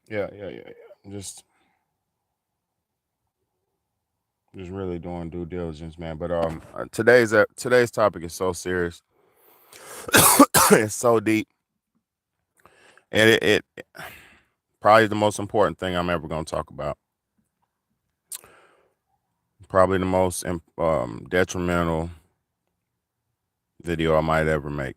Yeah. Just really doing due diligence, man. But today's topic is so serious. It's so deep, and it probably the most important thing I'm ever gonna talk about. Probably the most detrimental video I might ever make.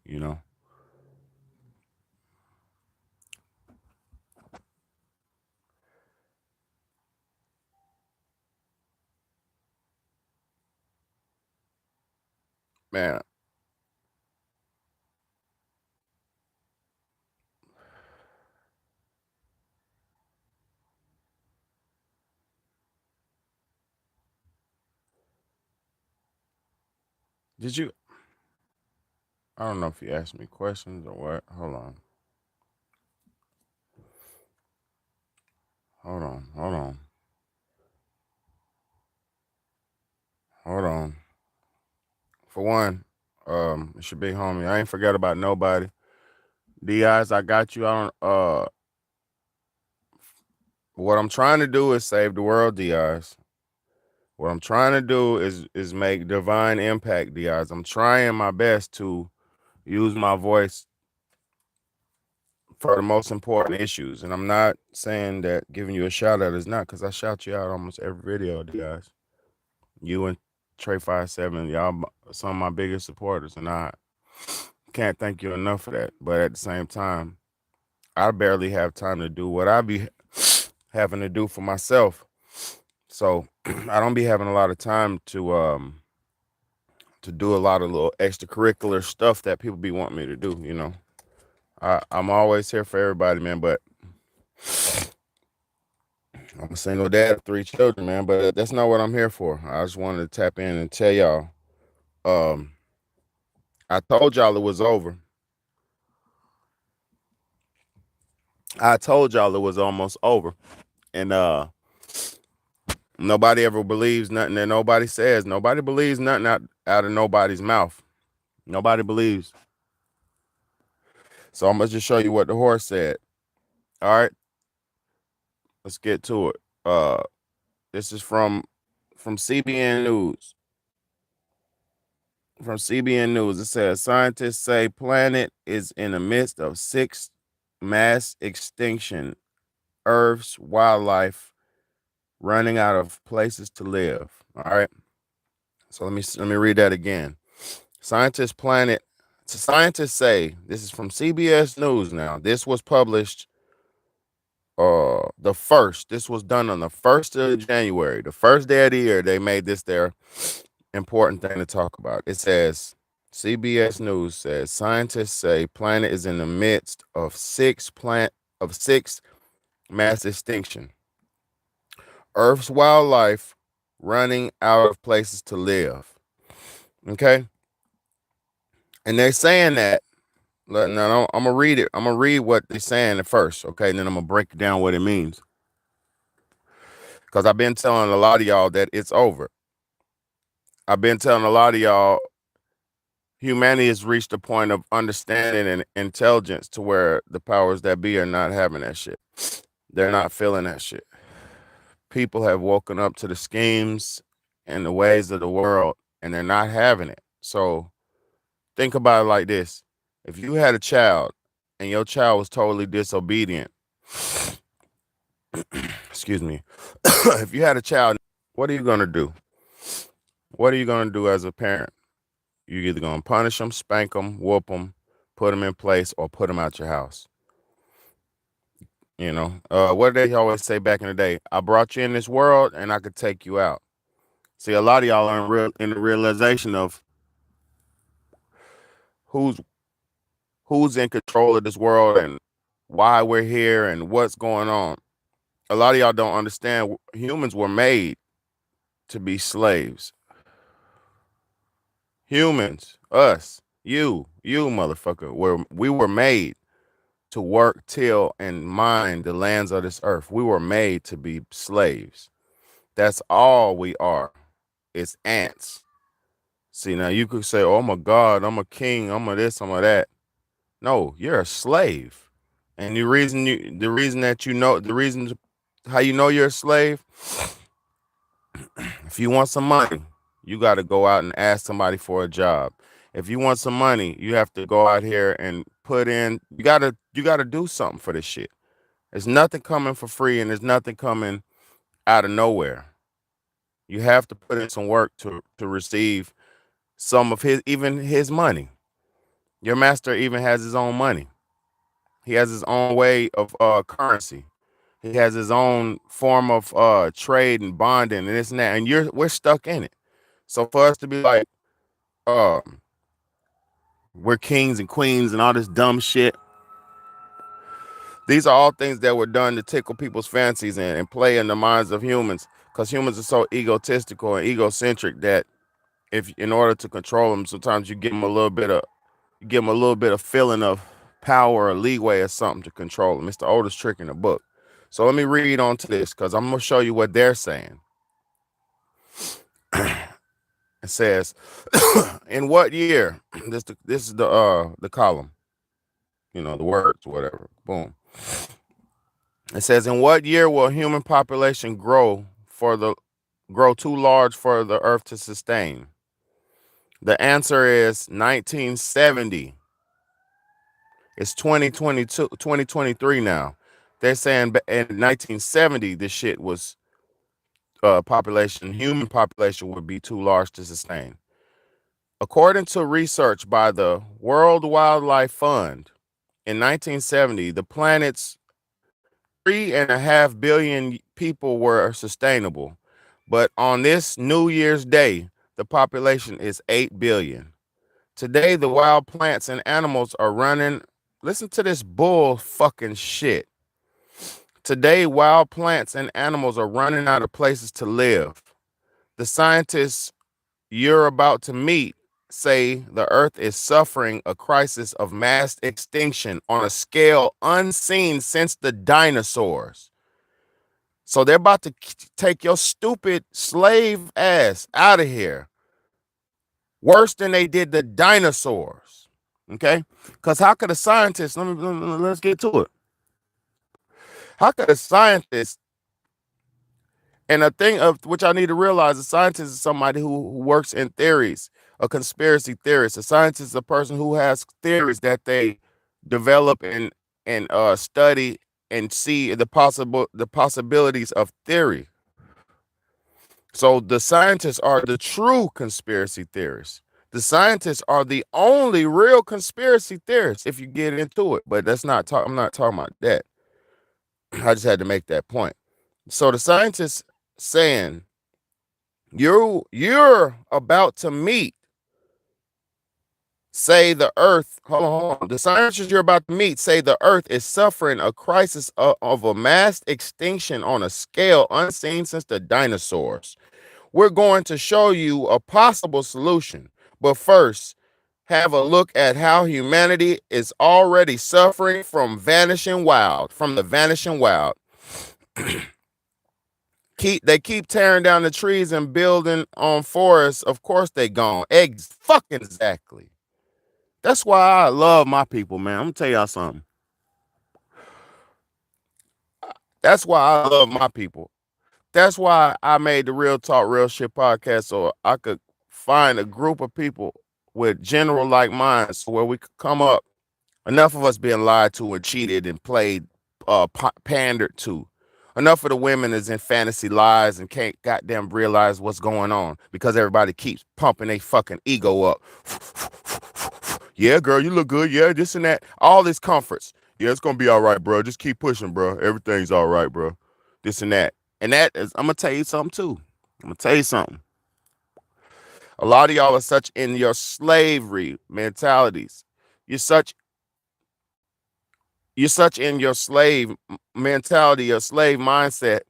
Man. Did you? I don't know if you asked me questions or what. Hold on. For one, it's your big homie. I ain't forgot about nobody. D.I.s, I got you. I don't. What I'm trying to do is save the world, D.I.s. What I'm trying to do is make divine impact, D.I.s. I'm trying my best to use my voice for the most important issues, and I'm not saying that giving you a shout out is not, because I shout you out almost every video, D.I.s. You and Trey 57, y'all some of my biggest supporters, and I can't thank you enough for that. But at the same time, I barely have time to do what I be having to do for myself. So I don't be having a lot of time to do a lot of little extracurricular stuff that people be wanting me to do. I'm always here for everybody, man, but I'm a single dad of 3 children, man, but that's not what I'm here for. I just wanted to tap in and tell y'all. Um, I told y'all it was over. I told y'all it was almost over. And nobody ever believes nothing that nobody says. Nobody believes nothing out of nobody's mouth. Nobody believes. So I'm gonna just show you what the horse said. All right, let's get to it. This is from CBN News. From CBN News, it says scientists say planet is in the midst of sixth mass extinction. Earth's wildlife running out of places to live. All right. So let me read that again. Scientists say, this is from CBS News now. This was published the first. This was done on the 1st of January, the first day of the year. They made this their important thing to talk about. It says CBS News says scientists say planet is in the midst of six mass extinction. Earth's wildlife running out of places to live. Okay, and they're saying that. Now I'm gonna read it. I'm gonna read what they're saying at first, okay, and then I'm gonna break down what it means. Because I've been telling a lot of y'all that it's over. I've been telling a lot of y'all humanity has reached a point of understanding and intelligence to where the powers that be are not having that shit. They're not feeling that shit. People have woken up to the schemes and the ways of the world, and they're not having it. So think about it like this. If you had a child and your child was totally disobedient, excuse me, if you had a child, what are you going to do? What are you going to do as a parent? You're either going to punish them, spank them, whoop them, put them in place, or put them out your house. What did they always say back in the day? I brought you in this world and I could take you out. See, a lot of y'all are in the realization of who's who's in control of this world and why we're here and what's going on. A lot of y'all don't understand humans were made to be slaves. Humans, us, you motherfucker, we were made to work, till, and mine the lands of this earth. We were made to be slaves. That's all we are. It's ants. See, now you could say, oh, I'm a god, I'm a king, I'm a this, I'm a that. No, you're a slave. And the reason that you know, how you know you're a slave, if you want some money, you got to go out and ask somebody for a job. If you want some money, you have to go out here and put in. You gotta do something for this shit. There's nothing coming for free, and there's nothing coming out of nowhere. You have to put in some work to receive some of his money. Your master even has his own money. He has his own way of currency. He has his own form of trade and bonding and this and that. And we're stuck in it. So for us to be like, um, we're kings and queens and all this dumb shit. These are all things that were done to tickle people's fancies and play in the minds of humans, because humans are so egotistical and egocentric that if in order to control them, sometimes you give them a little bit of feeling of power or leeway or something to control them. It's the oldest trick in the book. So let me read on to this because I'm gonna show you what they're saying. It says, in what year? This is the column, the words, whatever. Boom. It says, in what year will human population grow too large for the earth to sustain? The answer is 1970. It's 2022, 2023 now. They're saying in 1970, this shit was human population would be too large to sustain. According to research by the World Wildlife Fund, in 1970, the planet's 3.5 billion people were sustainable. But on this New Year's Day, the population is 8 billion. Today, the wild plants and animals are running. Listen to this bull fucking shit. Today, wild plants and animals are running out of places to live. The scientists you're about to meet say the earth is suffering a crisis of mass extinction on a scale unseen since the dinosaurs. So they're about to take your stupid slave ass out of here. Worse than they did the dinosaurs. Okay? Because how could a scientist, let's get to it. How could a scientist, and a thing of which I need to realize, a scientist is somebody who works in theories, a conspiracy theorist. A scientist is a person who has theories that they develop and study and see the possibilities of theory. So the scientists are the true conspiracy theorists. The scientists are the only real conspiracy theorists if you get into it. But I'm not talking about that. I just had to make that point. So the scientists saying you're about to meet, say the earth, hold on. The scientists you're about to meet say the earth is suffering a crisis of a mass extinction on a scale unseen since the dinosaurs. We're going to show you a possible solution. But first, have a look at how humanity is already suffering from the vanishing wild. They keep tearing down the trees and building on forests. Of course they gone. Fucking exactly. That's why I love my people, man. I'm gonna tell y'all something. That's why I love my people. That's why I made the Real Talk Real Shit podcast, so I could find a group of people with general like minds where we could come up. Enough of us being lied to and cheated and played, pandered to. Enough of the women is in fantasy lies and can't goddamn realize what's going on because everybody keeps pumping their fucking ego up. Yeah, girl, you look good. Yeah, this and that. All these comforts. Yeah, it's gonna be all right, bro. Just keep pushing, bro. Everything's all right, bro. This and that. And that is, I'm gonna tell you something too. I'm gonna tell you something. A lot of y'all are such in your slavery mentalities. You're such in your slave mentality, your slave mindset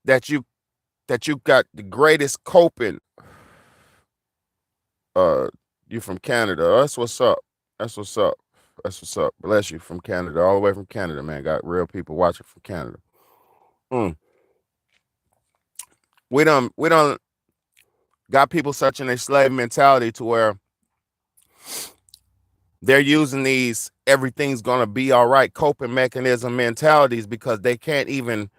that you got the greatest coping. You from Canada. That's what's up. That's what's up. That's what's up. Bless you, from Canada, all the way from Canada, man. Got real people watching from Canada. We don't got people such in a slave mentality to where They're using these everything's gonna be all right coping mechanism mentalities because they can't even,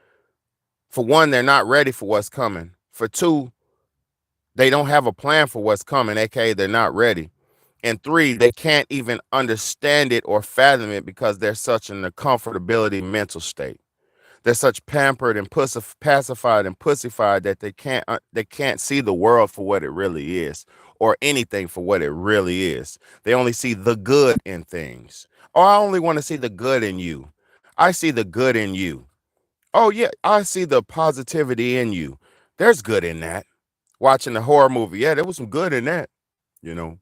for one, they're not ready for what's coming. For two, they don't have a plan for what's coming, aka they're not ready. And three, they can't even understand it or fathom it because they're such in a comfortability mental state. They're such pampered and pacified and pussified that they can't see the world for what it really is, or anything for what it really is. They only see the good in things. Oh, I only want to see the good in you. I see the good in you. Oh yeah, I see the positivity in you. There's good in that. Watching the horror movie, yeah, there was some good in that. You know,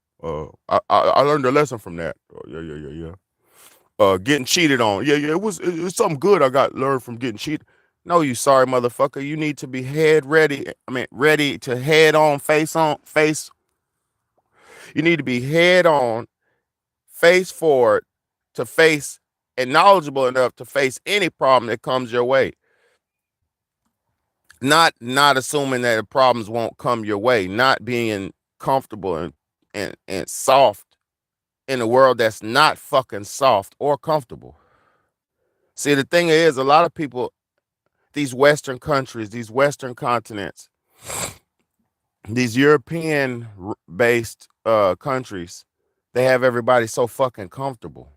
I learned a lesson from that. Oh, yeah. Getting cheated on. Yeah, it's something good I got learned from getting cheated. No, you sorry motherfucker. You need to be head ready. I mean, ready to head on, face on, face. You need to be head on, face forward, to face and knowledgeable enough to face any problem that comes your way. Not assuming that the problems won't come your way. Not being comfortable and soft in a world that's not fucking soft or comfortable. See, the thing is, a lot of people, these Western countries, these Western continents, these European based countries, they have everybody so fucking comfortable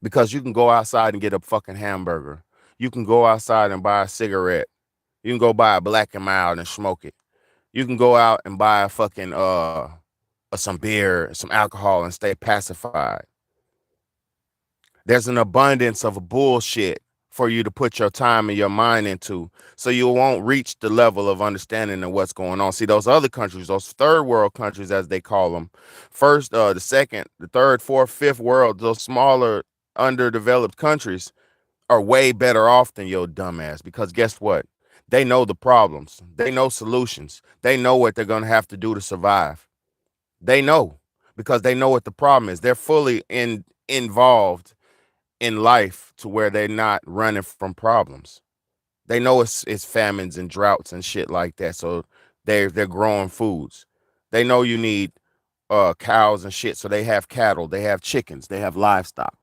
because you can go outside and get a fucking hamburger. You can go outside and buy a cigarette. You can go buy a Black and Mild and smoke it. You can go out and buy a fucking some beer, some alcohol, and stay pacified. There's an abundance of bullshit for you to put your time and your mind into, so you won't reach the level of understanding of what's going on. See, those other countries, those third world countries, as they call them, first, the second, the third, fourth, fifth world, those smaller, underdeveloped countries are way better off than your dumbass, because guess what? They know the problems. They know solutions. They know what they're going to have to do to survive. They know, because they know what the problem is. They're fully involved in life to where they're not running from problems. They know it's famines and droughts and shit like that. So they're growing foods. They know you need cows and shit. So they have cattle, they have chickens, they have livestock.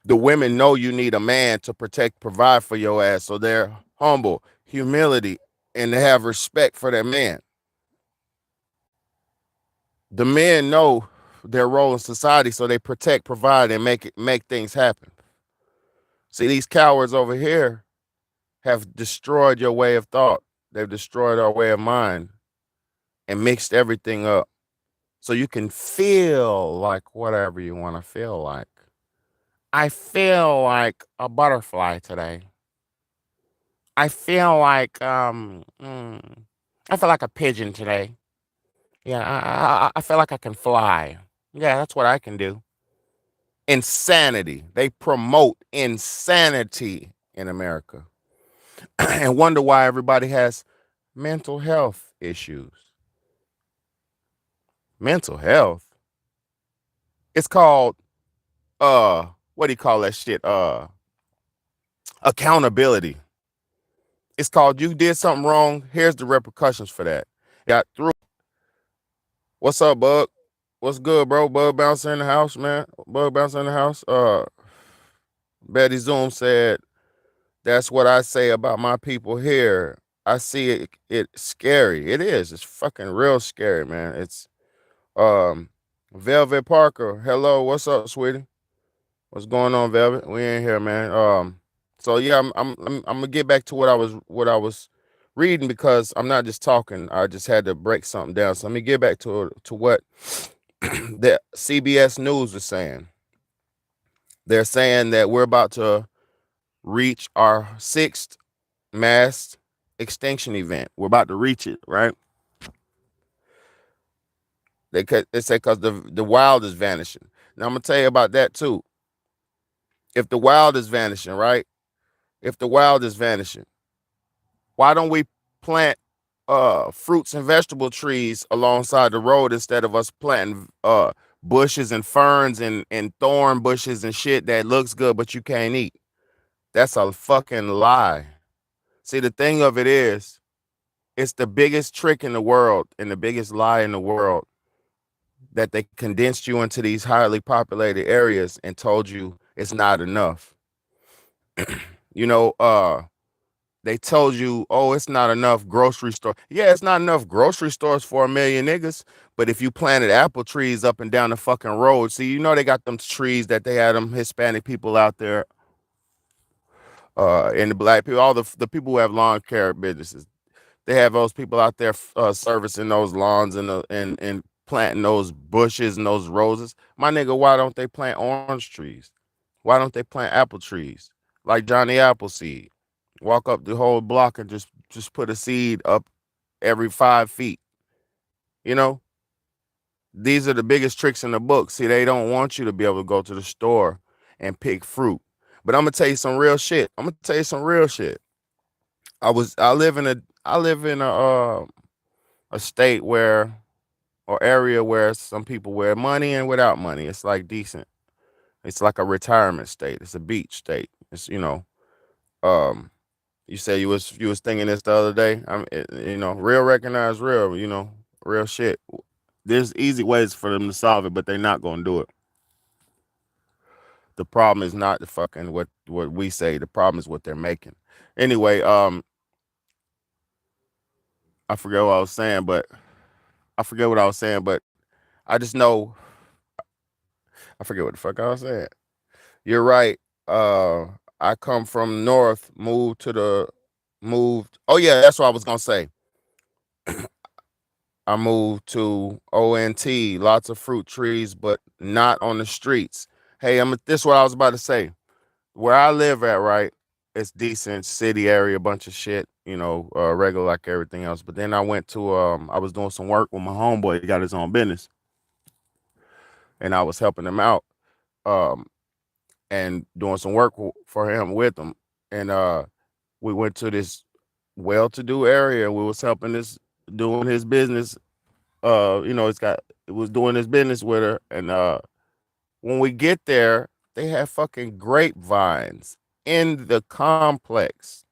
The women know you need a man to protect, provide for your ass. So they're humble, humility, and they have respect for their man. The men know their role in society, so they protect, provide, and make things happen. See, these cowards over here have destroyed your way of thought. They've destroyed our way of mind and mixed everything up. So you can feel like whatever you want to feel like. I feel like a butterfly today. I feel like I feel like a pigeon today. Yeah, I feel like I can fly. Yeah, that's what I can do. Insanity. They promote insanity in America and wonder why everybody has mental health issues. Mental health. It's called what do you call that shit? Accountability. It's called you did something wrong. Here's the repercussions for that. Got through. What's up, Bug? What's good, bro? Bug bouncer in the house, man. Bug bouncer in the house. Betty Zoom said, that's what I say about my people here. I see it scary. It is. It's fucking real scary, man. It's Velvet Parker. Hello, what's up, sweetie? What's going on, Velvet? We in here, man. So yeah, I'm gonna get back to what I was reading, because I'm not just talking. I just had to break something down. So let me get back to what the CBS News is saying. They're saying that we're about to reach our sixth mass extinction event. We're about to reach it, right? They say because the wild is vanishing. Now I'm gonna tell you about that too. If the wild is vanishing, right? If the wild is vanishing, why don't we plant fruits and vegetable trees alongside the road instead of us planting bushes and ferns and thorn bushes and shit that looks good but you can't eat? That's a fucking lie. See, the thing of it is, it's the biggest trick in the world and the biggest lie in the world that they condensed you into these highly populated areas and told you it's not enough. You know, they told you, oh, it's not enough grocery store. Yeah, it's not enough grocery stores for a million niggas. But if you planted apple trees up and down the fucking road, see, you know they got them trees that they had them Hispanic people out there, and the black people, all the people who have lawn care businesses, they have those people out there servicing those lawns and planting those bushes and those roses. My nigga, why don't they plant orange trees? Why don't they plant apple trees like Johnny Appleseed? Walk up the whole block and just put a seed up every 5 feet. You know, these are the biggest tricks in the book. See, they don't want you to be able to go to the store and pick fruit. But I'm gonna tell you some real shit. I'm gonna tell you some real shit. I live in a state where or area where some people wear money and without money. It's like decent. It's like a retirement state. It's a beach state. It's um you said you was thinking this the other day. Real recognize real, real shit. There's easy ways for them to solve it, but they're not gonna do it. The problem is not the fucking what we say. The problem is what they're making. Anyway, I forget what I was saying, but I forget what I was saying, but I just know I forget what the fuck I was saying. You're right. I come from north, moved. Oh yeah, that's what I was gonna say. I moved to ONT, lots of fruit trees, but not on the streets. Hey, this is what I was about to say. Where I live at, right? It's decent city area, bunch of shit, regular like everything else. But then I was doing some work with my homeboy. He got his own business, and I was helping him out, um, and doing some work for him with him. And we went to this well-to-do area. We was helping this doing his business. It was doing his business with her, and when we get there, they have fucking grapevines in the complex.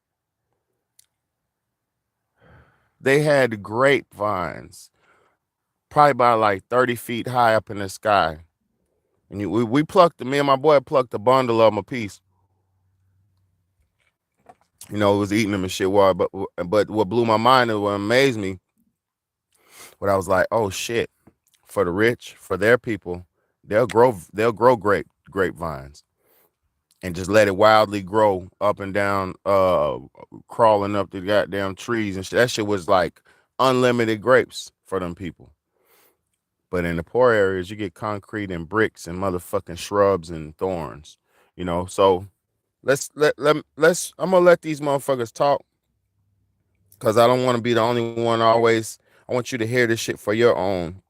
They had grapevines, probably about like 30 feet high up in the sky. And we plucked, me and my boy plucked a bundle of them a piece. It was eating them and shit. But what blew my mind and what amazed me, what I was like, oh shit, for the rich, for their people, they'll grow grapevines and just let it wildly grow up and down, crawling up the goddamn trees and shit. That shit was like unlimited grapes for them people. But in the poor areas, you get concrete and bricks and motherfucking shrubs and thorns. So let's. I'm gonna let these motherfuckers talk because I don't want to be the only one. Always, I want you to hear this shit for your own.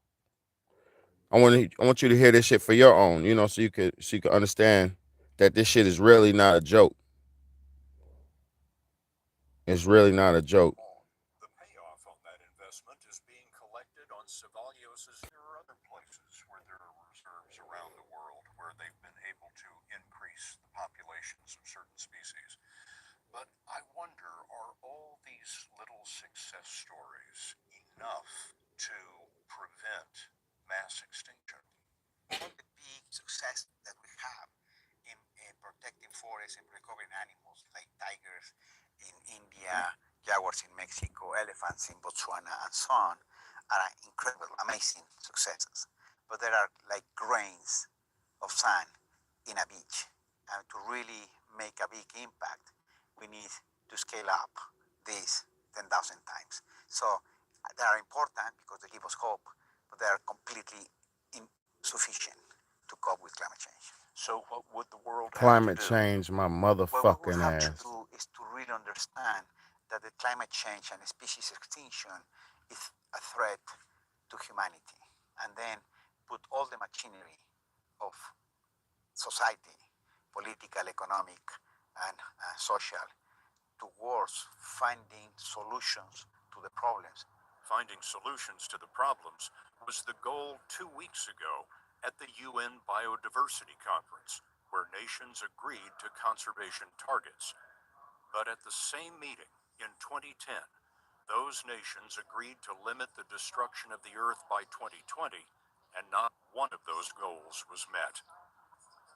I want you to hear this shit for your own. So you could understand that this shit is really not a joke. It's really not a joke. Climate change, my motherfucking ass. Finding solutions to the problems was the goal 2 weeks ago at the UN Biodiversity Conference, where nations agreed to conservation targets. But at the same meeting in 2010, those nations agreed to limit the destruction of the Earth by 2020 and not one of those goals was met.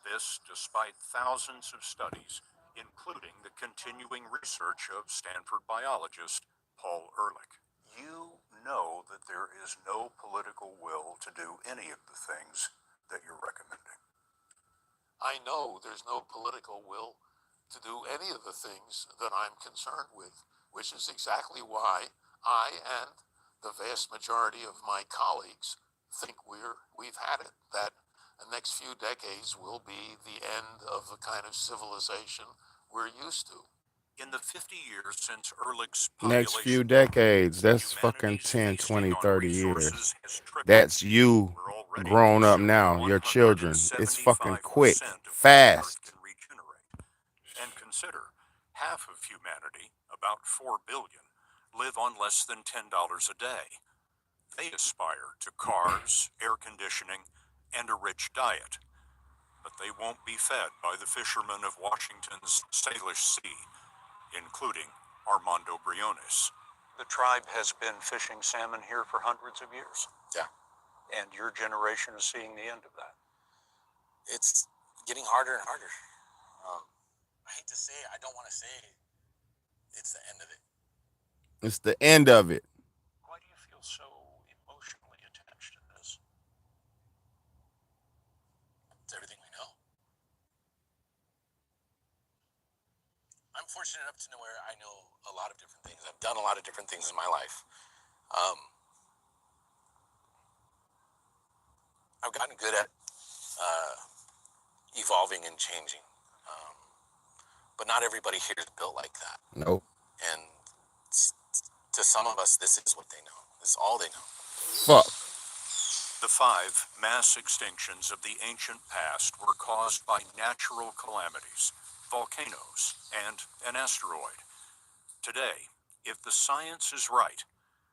This despite thousands of studies, including the continuing research of Stanford biologist Paul Ehrlich. You know that there is no political will to do any of the things that you're recommending. I know there's no political will to do any of the things that I'm concerned with, which is exactly why I and the vast majority of my colleagues think we've had it, that the next few decades will be the end of the kind of civilization we're used to. In the 50 years since Ehrlich's Next few population decades, that's fucking humanity's 10, feasting 20, on 30 years. resources has tripled. That's you We're already grown up consuming now, your children. It's fucking quick, 175% of what the Earth fast. can regenerate. And consider, half of humanity, about 4 billion, live on less than $10 a day. They aspire to cars, air conditioning, and a rich diet. But they won't be fed by the fishermen of Washington's Salish Sea, including Armando Briones. The tribe has been fishing salmon here for hundreds of years. Yeah. And your generation is seeing the end of that. It's getting harder and harder. I hate to say it, I don't want to say it's the end of it. It's the end of it. Why do you feel so emotionally attached to this? It's everything we know. I'm fortunate enough to know where I know a lot of different things. I've done a lot of different things in my life. I've gotten good at evolving and changing. But not everybody here is built like that. Nope. And to some of us, this is what they know. This is all they know. Fuck. The 5 mass extinctions of the ancient past were caused by natural calamities, volcanoes, and an asteroid. Today, if the science is right,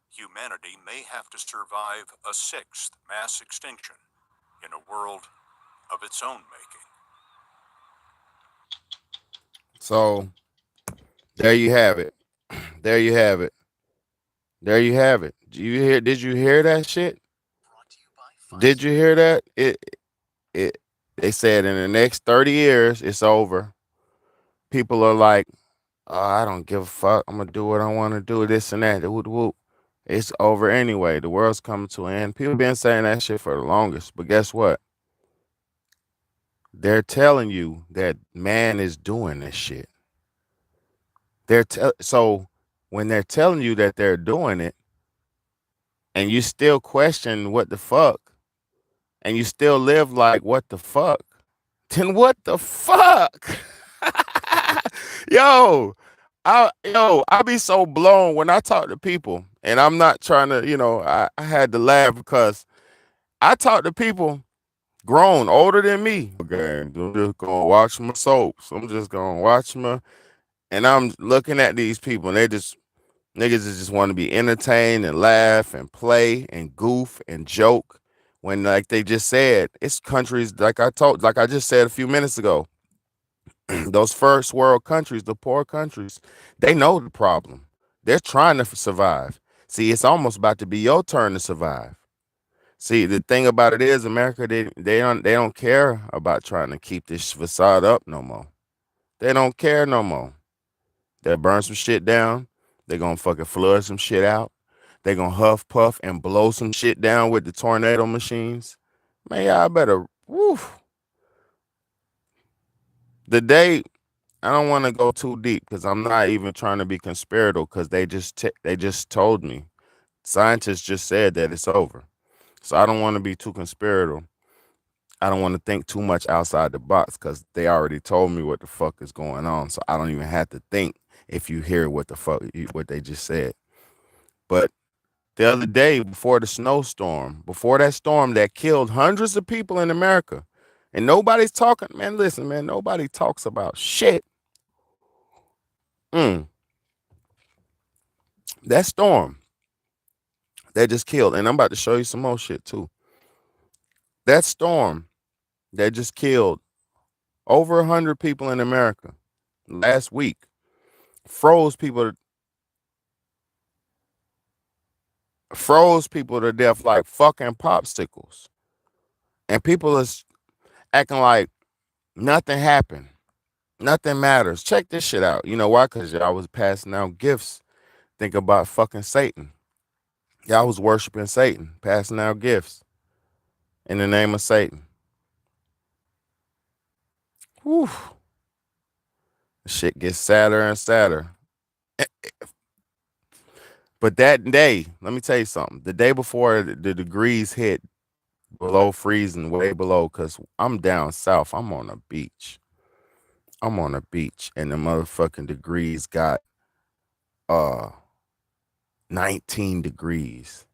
humanity may have to survive a 6th mass extinction in a world of its own making. So there you have it. There you have it. There you have it. Did you hear that shit? Did you hear that? They said in the next 30 years it's over. People are like, oh, I don't give a fuck. I'm gonna do what I want to do, this and that. Whoop, whoop. It's over anyway. The world's coming to an end. People been saying that shit for the longest, but guess what? They're telling you that man is doing this shit. So when they're telling you that they're doing it, and you still question what the fuck, and you still live like what the fuck, then what the fuck? I be so blown when I talk to people, and I'm not trying to, I had to laugh because I talk to people grown, older than me. Okay, I'm just gonna watch my soaps. I'm just gonna watch and I'm looking at these people, and niggas just want to be entertained and laugh and play and goof and joke. When, like they just said, it's countries like I just said a few minutes ago. Those first world countries, the poor countries, they know the problem. They're trying to survive. See, it's almost about to be your turn to survive. See, the thing about it is, America, they don't care about trying to keep this facade up no more. They don't care no more. They'll burn some shit down. They're gonna fucking flood some shit out. They're gonna huff puff and blow some shit down with the tornado machines. Man, y'all better woof. The day, I don't want to go too deep because I'm not even trying to be conspiratorial, because they just told me. Scientists just said that it's over. So I don't want to be too conspiratorial. I don't want to think too much outside the box because they already told me what the fuck is going on. So I don't even have to think if you hear what the fuck what they just said. But the other day, before the snowstorm, before that storm that killed hundreds of people in America, and nobody's talking, man, listen, man, nobody talks about shit. That storm that just killed, and I'm about to show you some more shit too. That storm that just killed over 100 people in America last week froze people to death like fucking popsicles. And people is acting like nothing happened. Nothing matters. Check this shit out. You know why? Because y'all was passing out gifts. Think about fucking Satan. Y'all was worshiping Satan, passing out gifts in the name of Satan. Whew. The shit gets sadder and sadder. But that day, let me tell you something. The day before the degrees hit below freezing, way below, because I'm down south. I'm on a beach. I'm on a beach, and the motherfucking degrees got 19 degrees.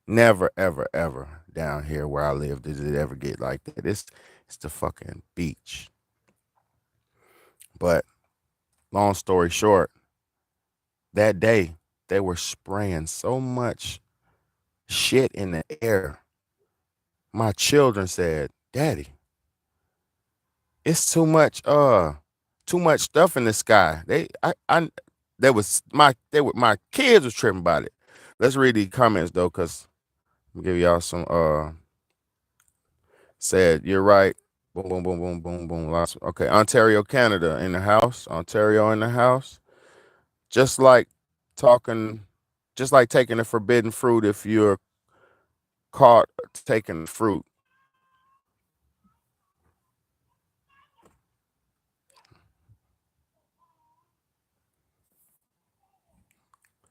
Never, ever, ever down here where I live did it ever get like that. It's the fucking beach. But long story short, that day they were spraying so much shit in the air. My children said, "Daddy, it's too much stuff in the sky." My kids was tripping about it. Let's read the comments though, cause I'm gonna give y'all some said, "You're right." Boom, boom, boom, boom, boom, boom. Okay, Ontario, Canada in the house. Ontario in the house. Just like talking, just like taking the forbidden fruit if you're caught taking fruit.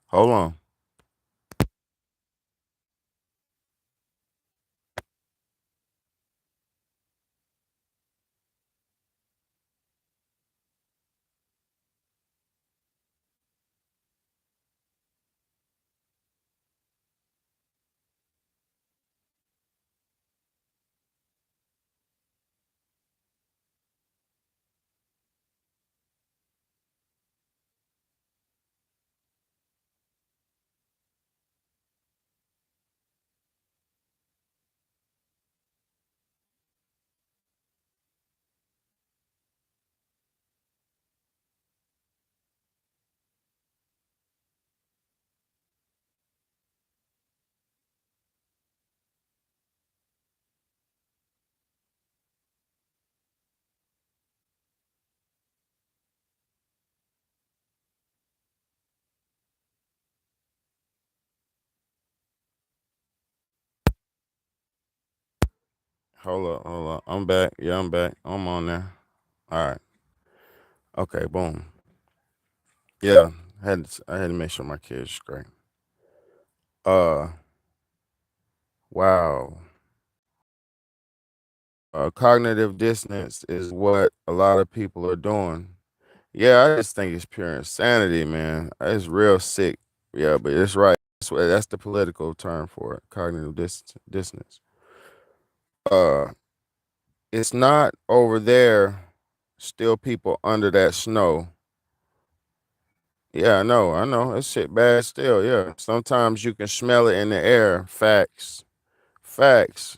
Hold on. Hold up. I'm back. Yeah, I'm back. I'm on there. All right. Okay, boom. Yeah, I had to make sure my kids straight. Uh, wow. Cognitive dissonance is what a lot of people are doing. Yeah, I just think it's pure insanity, man. It's real sick. Yeah, but it's right. That's the political term for it. Cognitive dissonance. Uh, it's not over there. Still people under that snow. Yeah, I know. It's shit bad still. Yeah, sometimes you can smell it in the air. Facts. Facts.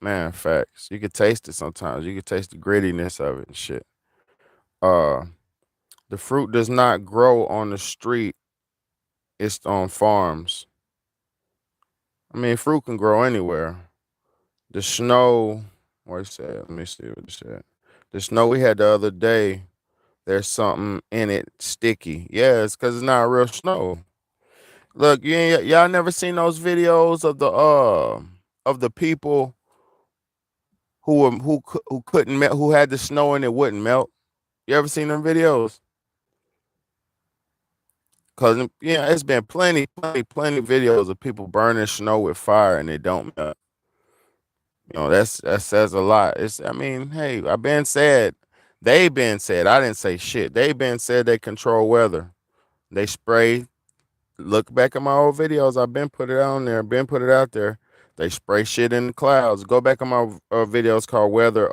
Man, facts. You could taste it sometimes. You could taste the grittiness of it and shit. Uh, the fruit does not grow on the street. It's on farms. I mean, fruit can grow anywhere. The snow, what it said? Let me see what it said. The snow we had the other day, there's something in it sticky. Yeah, it's because it's not real snow. Look, y'all never seen those videos of the people who couldn't melt, who had the snow and it wouldn't melt. You ever seen them videos? Cause yeah, it's been plenty videos of people burning snow with fire and it don't melt. You know, that says a lot. I mean, hey, they've been said, I didn't say shit. They've been said they control weather. They spray. Look back at my old videos. I've been put it on there, been put it out there. They spray shit in the clouds. Go back on my videos called winter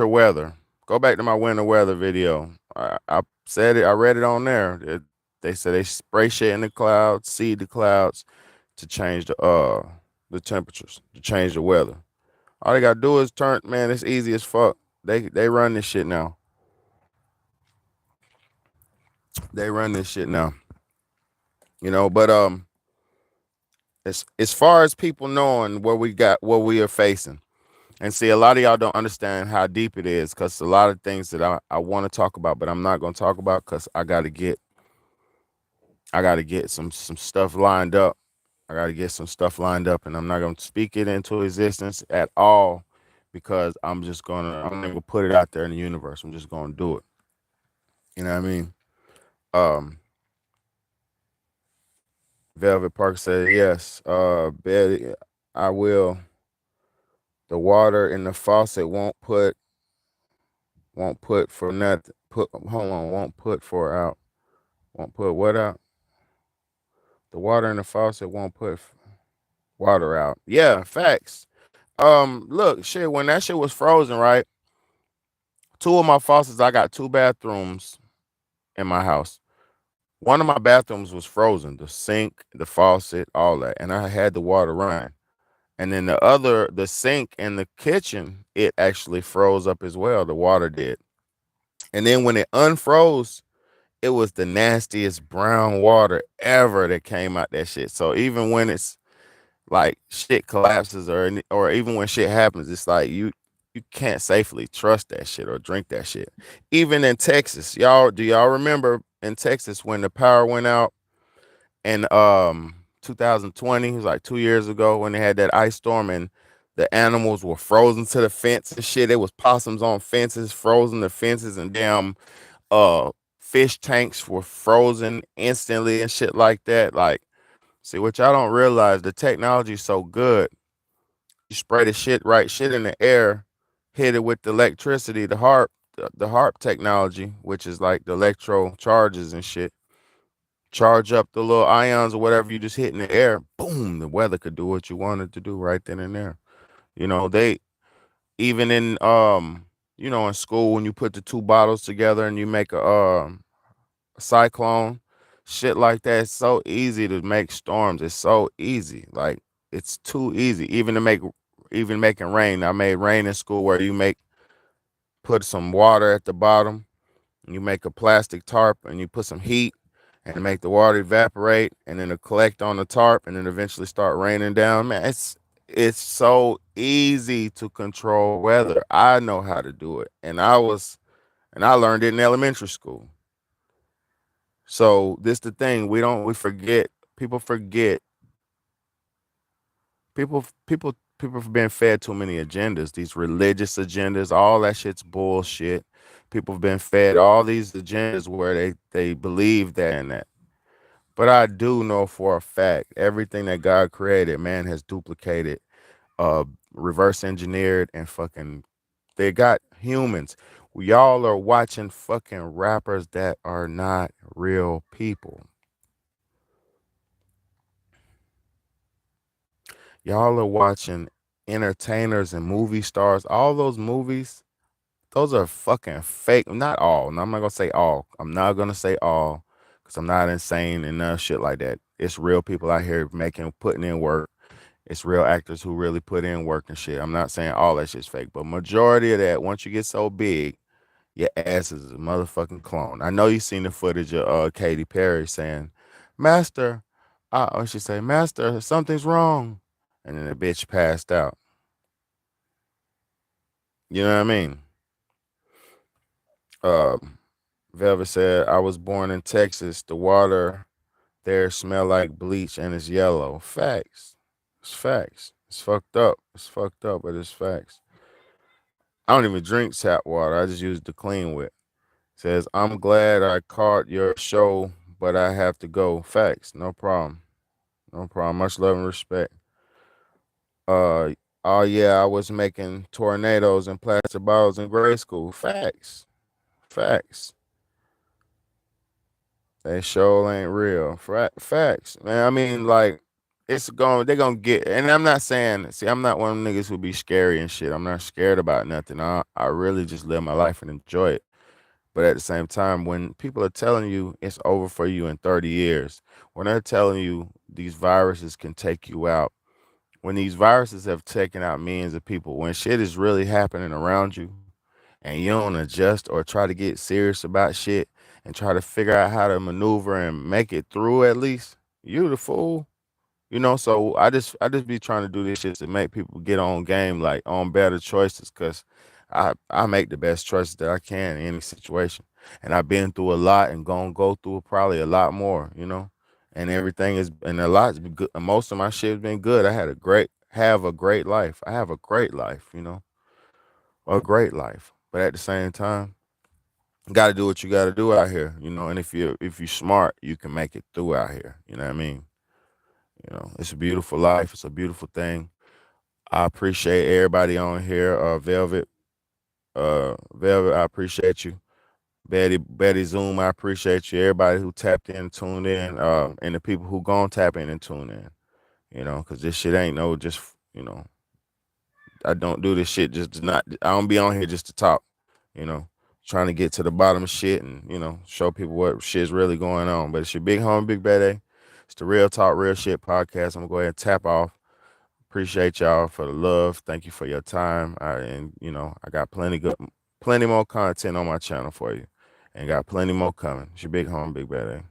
weather. Go back to my winter weather video. I said it. I read it on there. They said they spray shit in the clouds, seed the clouds to change the temperatures, to change the weather. All they gotta do is turn. Man, it's easy as fuck. They run this shit now. They run this shit now. You know, but as far as people knowing what we are facing. And see, a lot of y'all don't understand how deep it is because a lot of things that I want to talk about, but I'm not gonna talk about because I gotta get some stuff lined up. I gotta get some stuff lined up, and I'm not gonna speak it into existence at all because I'm not gonna put it out there in the universe. I'm just gonna do it. You know what I mean? Um, Velvet Park said yes. Betty, I will. The water in the faucet won't put for nothing. Put hold on, won't put for out. Won't put what out? The water in the faucet won't put water out. Yeah, facts. Look, shit, when that shit was frozen, right? Two of my faucets, I got two bathrooms in my house. One of my bathrooms was frozen, the sink, the faucet, all that, and I had the water running. And then the sink in the kitchen, it actually froze up as well. The water did. And then when it unfroze, it was the nastiest brown water ever that came out that shit. So even when it's like shit collapses or even when shit happens, it's like you can't safely trust that shit or drink that shit. Even in Texas, do y'all remember in Texas when the power went out in 2020? It was like 2 years ago when they had that ice storm and the animals were frozen to the fence and shit. It was possums on fences, frozen to fences, and damn uh fish tanks were frozen instantly and shit like that. Like, see, what y'all don't realize, the technology is so good. You spray the shit in the air, hit it with the electricity, the harp technology, which is like the electro charges and shit. Charge up the little ions or whatever you just hit in the air. Boom, the weather could do what you wanted to do right then and there. You know, they even in in school when you put the two bottles together and you make a cyclone, shit like that. It's so easy to make storms. It's so easy. Like, it's too easy. Even making rain. I made rain in school where put some water at the bottom, and you make a plastic tarp and you put some heat and make the water evaporate and then it'll collect on the tarp and then eventually start raining down. Man, it's so easy to control weather. I know how to do it. And I learned it in elementary school. So this the thing, we forget, people forget, people have been fed too many agendas, these religious agendas, all that shit's bullshit. People have been fed all these agendas where they believe that and that. But I do know for a fact everything that God created, man has duplicated, uh reverse engineered, and fucking they got humans. Y'all are watching fucking rappers that are not real people. Y'all are watching entertainers and movie stars. All those movies, those are fucking fake. Not all. And I'm not gonna say all. I'm not gonna say all because I'm not insane and none shit like that. It's real people out here putting in work. It's real actors who really put in work and shit. I'm not saying all that shit's fake, but majority of that, once you get so big, your ass is a motherfucking clone. I know you seen the footage of Katy Perry saying, "Master," or she say, "Master, something's wrong," and then the bitch passed out. You know what I mean? Um, Velvet said, "I was born in Texas. The water there smell like bleach and it's yellow." Facts. It's facts. It's fucked up. It's fucked up, but it's facts. I don't even drink tap water. I just use the clean with. Says, "I'm glad I caught your show, but I have to go." Facts. No problem. No problem. Much love and respect. Uh oh yeah, I was making tornadoes and plastic bottles in grade school. Facts. Facts. They show ain't real. Facts. Man, I mean, like, they're gonna get, and I'm not saying, see, I'm not one of them niggas who be scary and shit. I'm not scared about nothing. I really just live my life and enjoy it. But at the same time, when people are telling you it's over for you in 30 years, when they're telling you these viruses can take you out, when these viruses have taken out millions of people, when shit is really happening around you and you don't adjust or try to get serious about shit and try to figure out how to maneuver and make it through at least, you the fool. You know, so I just be trying to do this shit to make people get on game, like on better choices, cause I make the best choices that I can in any situation, and I've been through a lot and gonna go through probably a lot more, you know, and everything is and a lot's been good. Most of my shit has been good. I had a great have a great life. I have a great life, you know, a great life, but at the same time, got to do what you got to do out here, you know, and if you're smart, you can make it through out here. You know what I mean? You know, it's a beautiful life. It's a beautiful thing. I appreciate everybody on here. Velvet, I appreciate you. Betty Zoom, I appreciate you. Everybody who tapped in, tuned in, and the people who gon' tap in and tune in. You know, cause this shit ain't no just you know. I don't do this shit just to not. I don't be on here just to talk. You know, trying to get to the bottom of shit and show people what shit's really going on. But it's your big home, Big Bad A. It's the Real Talk, Real Shit podcast. I'm gonna go ahead and tap off. Appreciate y'all for the love. Thank you for your time. I got plenty more content on my channel for you, and got plenty more coming. It's your big home, Big Bad A.